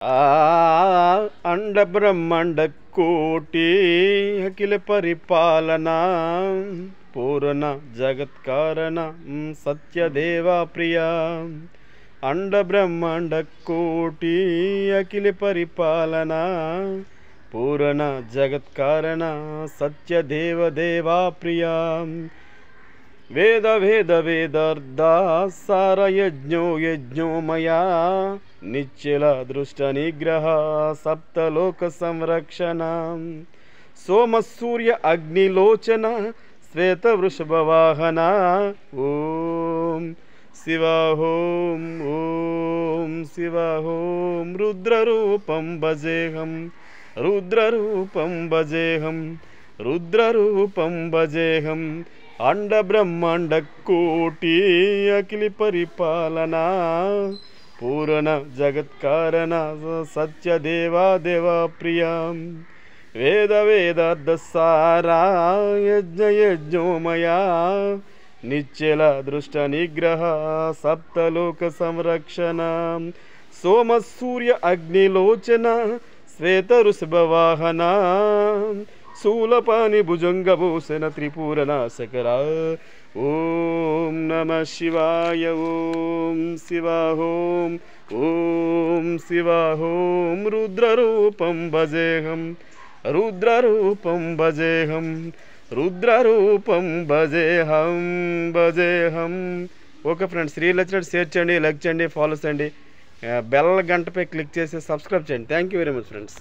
अंड ब्रह्मांड कोटि अखिल परिपालना पूर्ण जगत कारण सत्यदेवा प्रिया। अंड ब्रह्मांड कोटि अखिल परिपालना पूर्ण जगत कारण सत्यदेव देवा प्रिया। वेद वेद वेदार्धा सार यज्ञो यज्ञोमया निश्चल दृष्ट निग्रह सप्तलोक संरक्षण। सोम सूर्य अग्निलोचन श्वेत वृषभ वाहन ओम शिवा ओम ओम शिवा ओम रुद्ररूपं भजेहं रुद्ररूपं भजेहं रुद्ररूपं भजेहं। अंड ब्रह्मांड कोटि अखिल परिपालना पूर्ण जगत कारण सत्य देवा देवा प्रिया। वेद वेदार्थ सारा यज्ञ यज्ञोमया निश्चल दृष्ट निग्रह सप्तलोक संरक्षण। सोम सूर्य अग्निलोचन श्वेत वृषभ वाहन शूलपाणि भुजंगभूषण त्रिपुरनाशकरा। ओम नमः शिवाय ओम शिवा ओम ओम शिवा ओम रुद्ररूपं भजेहं रुद्ररूपं भजेहं रुद्ररूपं भजेहं भजेहं। ओके फ्रेंड्स, रील शेर चेयंడి, లైక్ చేయండి, ఫాలో చేయండి, బెల్ గంటపై క్లిక్ చేసి సబ్స్క్రైబ్ చేయండి। Thank you very much friends.